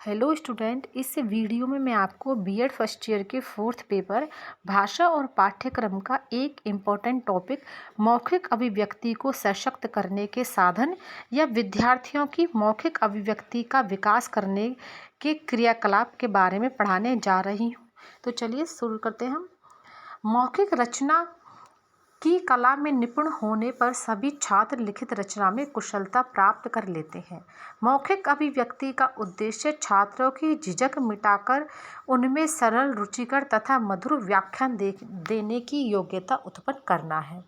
Hello student, इस video में मैं आपको बीएड फर्स्ट ईयर के 4th पेपर भाषा और पाठ्यक्रम का एक इम्पॉर्टेंट टॉपिक मौखिक अभिव्यक्ति को सशक्त करने के साधन या विद्यार्थियों की मौखिक अभिव्यक्ति का विकास करने के क्रियाकलाप के बारे में पढ़ाने जा रही हूँ। तो चलिए शुरू करते हैं हम। मौखिक रचना की कला में निपुण होने पर सभी छात्र लिखित रचना में कुशलता प्राप्त कर लेते हैं। मौखिक अभिव्यक्ति का उद्देश्य छात्रों की झिझक मिटाकर उनमें सरल, रुचिकर तथा मधुर व्याख्यान देने की योग्यता उत्पन्न करना है।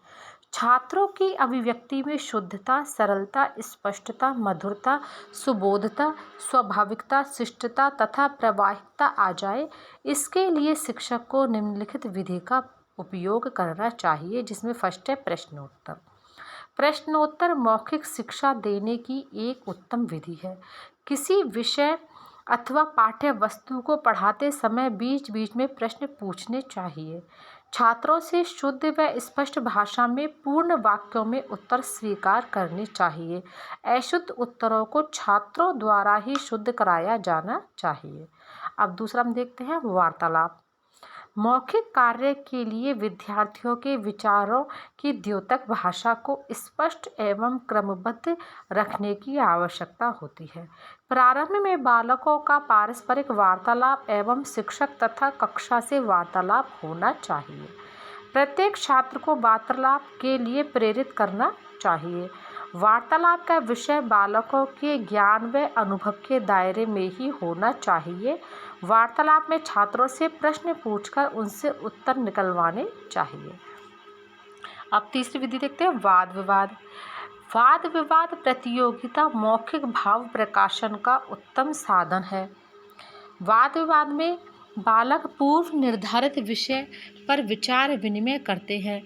छात्रों की अभिव्यक्ति में शुद्धता, सरलता, स्पष्टता, मधुरता, सुबोधता, स्वाभाविकता, शिष्टता तथा प्रवाहिकता आ जाए, इसके लिए शिक्षक को निम्नलिखित विधि का उपयोग करना चाहिए, जिसमें फर्स्ट है प्रश्नोत्तर। प्रश्नोत्तर मौखिक शिक्षा देने की एक उत्तम विधि है। किसी विषय अथवा पाठ्य वस्तु को पढ़ाते समय बीच बीच में प्रश्न पूछने चाहिए। छात्रों से शुद्ध व स्पष्ट भाषा में पूर्ण वाक्यों में उत्तर स्वीकार करने चाहिए। अशुद्ध उत्तरों को छात्रों द्वारा ही शुद्ध कराया जाना चाहिए। अब दूसरा हम देखते हैं वार्तालाप। मौखिक कार्य के लिए विद्यार्थियों के विचारों की द्योतक भाषा को स्पष्ट एवं क्रमबद्ध रखने की आवश्यकता होती है। प्रारंभ में बालकों का पारस्परिक वार्तालाप एवं शिक्षक तथा कक्षा से वार्तालाप होना चाहिए। प्रत्येक छात्र को वार्तालाप के लिए प्रेरित करना चाहिए। वार्तालाप का विषय बालकों के ज्ञान व अनुभव के दायरे में ही होना चाहिए। वार्तालाप में छात्रों से प्रश्न पूछकर उनसे उत्तर निकलवाने चाहिए। अब तीसरी विधि देखते हैं वाद विवाद। वाद विवाद प्रतियोगिता मौखिक भाव प्रकाशन का उत्तम साधन है। वाद विवाद में बालक पूर्व निर्धारित विषय पर विचार विनिमय करते हैं।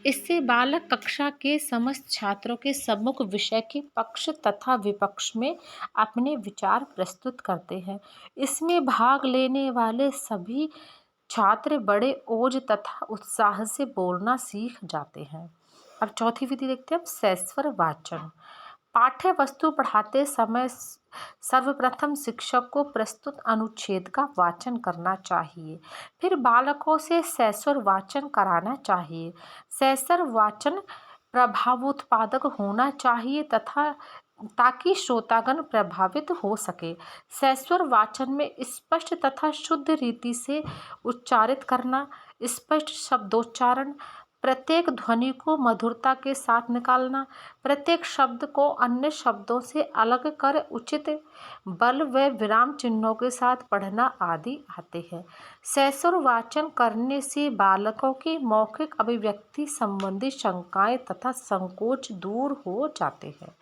इससे बालक कक्षा के समस्त छात्रों के सम्मुख विषय के पक्ष तथा विपक्ष में अपने विचार प्रस्तुत करते हैं। इसमें भाग लेने वाले सभी छात्र बड़े ओज तथा उत्साह से बोलना सीख जाते हैं। अब चौथी विधि देखते हैं सैस्वर वाचन। पाठ्य वस्तु पढ़ाते समय सर्वप्रथम शिक्षक को प्रस्तुत अनुच्छेद का वाचन करना चाहिए। फिर बालकों से सैस्वर वाचन कराना चाहिए। सैस्वर वाचन प्रभावोत्पादक होना चाहिए तथा ताकि श्रोतागण प्रभावित हो सके। सैस्वर वाचन में स्पष्ट तथा शुद्ध रीति से उच्चारित करना, स्पष्ट शब्दोच्चारण, प्रत्येक ध्वनि को मधुरता के साथ निकालना, प्रत्येक शब्द को अन्य शब्दों से अलग कर उचित बल व विराम चिन्हों के साथ पढ़ना आदि आते हैं। सैस्वर वाचन करने से बालकों की मौखिक अभिव्यक्ति संबंधी शंकाएं तथा संकोच दूर हो जाते हैं।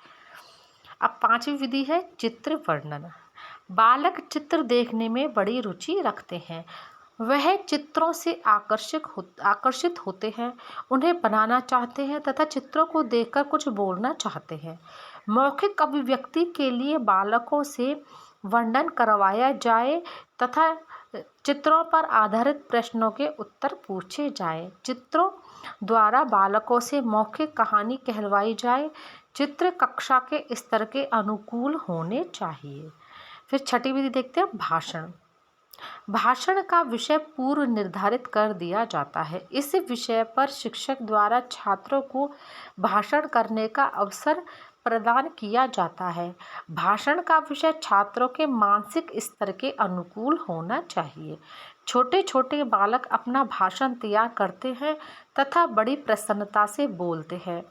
अब पांचवी विधि है चित्र वर्णन। बालक चित्र देखने में बड़ी रुचि रखते हैं। वह चित्रों से आकर्षित होते हैं, उन्हें बनाना चाहते हैं तथा चित्रों को देखकर कुछ बोलना चाहते हैं। मौखिक अभिव्यक्ति के लिए बालकों से वर्णन करवाया जाए तथा चित्रों पर आधारित प्रश्नों के उत्तर पूछे जाएं। चित्रों द्वारा बालकों से मौखिक कहानी कहलवाई जाए। चित्र कक्षा के स्तर के अनुकूल होने चाहिए। फिर छठी विधि देखते हैं भाषण। भाषण का विषय पूर्व निर्धारित कर दिया जाता है। इस विषय पर शिक्षक द्वारा छात्रों को भाषण करने का अवसर प्रदान किया जाता है। भाषण का विषय छात्रों के मानसिक स्तर के अनुकूल होना चाहिए। छोटे छोटे बालक अपना भाषण तैयार करते हैं तथा बड़ी प्रसन्नता से बोलते हैं।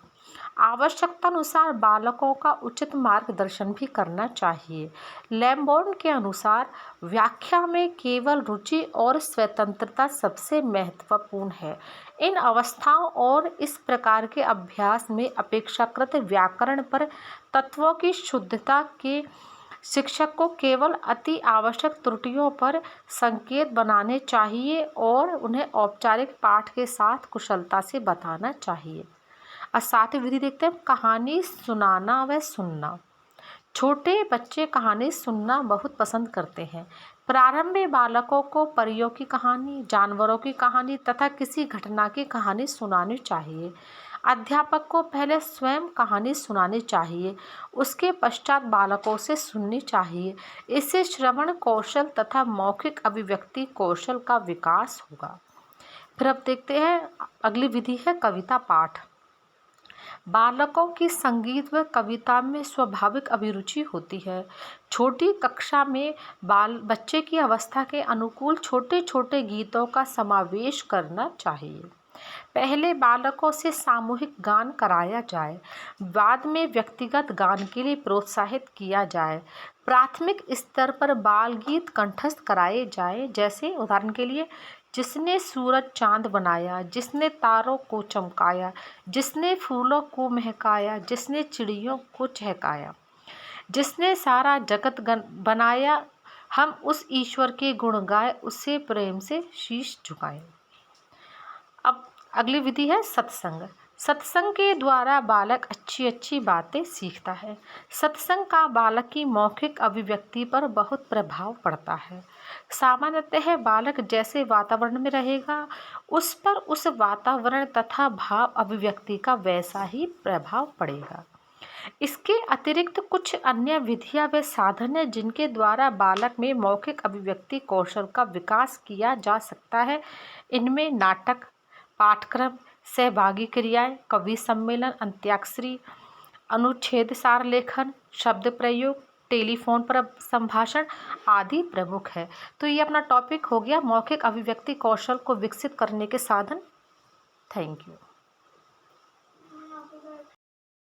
आवश्यकतानुसार बालकों का उचित मार्गदर्शन भी करना चाहिए। लैम्बोर्न के अनुसार व्याख्या में केवल रुचि और स्वतंत्रता सबसे महत्वपूर्ण है। इन अवस्थाओं और इस प्रकार के अभ्यास में अपेक्षाकृत व्याकरण पर तत्वों की शुद्धता के शिक्षक को केवल अति आवश्यक त्रुटियों पर संकेत बनाने चाहिए और उन्हें औपचारिक पाठ के साथ कुशलता से बताना चाहिए। और सातवीं विधि देखते हैं कहानी सुनाना व सुनना। छोटे बच्चे कहानी सुनना बहुत पसंद करते हैं। प्रारंभ में बालकों को परियों की कहानी, जानवरों की कहानी तथा किसी घटना की कहानी सुनानी चाहिए। अध्यापक को पहले स्वयं कहानी सुनानी चाहिए, उसके पश्चात बालकों से सुननी चाहिए। इससे श्रवण कौशल तथा मौखिक अभिव्यक्ति कौशल का विकास होगा। फिर अब देखते हैं, अगली विधि है कविता पाठ। बालकों की संगीत व कविता में स्वाभाविक अभिरुचि होती है। छोटी कक्षा में बच्चे की अवस्था के अनुकूल छोटे छोटे गीतों का समावेश करना चाहिए। पहले बालकों से सामूहिक गान कराया जाए, बाद में व्यक्तिगत गान के लिए प्रोत्साहित किया जाए। प्राथमिक स्तर पर बाल गीत कंठस्थ कराए जाएं, जैसे उदाहरण के लिए, जिसने सूरज चांद बनाया, जिसने तारों को चमकाया, जिसने फूलों को महकाया, जिसने चिड़ियों को चहकाया, जिसने सारा जगत बनाया, हम उस ईश्वर के गुण गाए, उससे प्रेम से शीश झुकाएं। अब अगली विधि है सत्संग। सत्संग के द्वारा बालक अच्छी अच्छी बातें सीखता है। सत्संग का बालक की मौखिक अभिव्यक्ति पर बहुत प्रभाव पड़ता है। सामान्यतः बालक जैसे वातावरण में रहेगा, उस पर उस वातावरण तथा भाव अभिव्यक्ति का वैसा ही प्रभाव पड़ेगा। इसके अतिरिक्त कुछ अन्य विधियां व साधन हैं जिनके द्वारा बालक में मौखिक अभिव्यक्ति कौशल का विकास किया जा सकता है। इनमें नाटक, पाठक्रम, सहभागी क्रियाएं, कवि सम्मेलन, अंत्याक्षरी, अनुच्छेद सार लेखन, शब्द प्रयोग, टेलीफोन पर संभाषण आदि प्रमुख है। तो ये अपना टॉपिक हो गया मौखिक अभिव्यक्ति कौशल को विकसित करने के साधन। Thank you.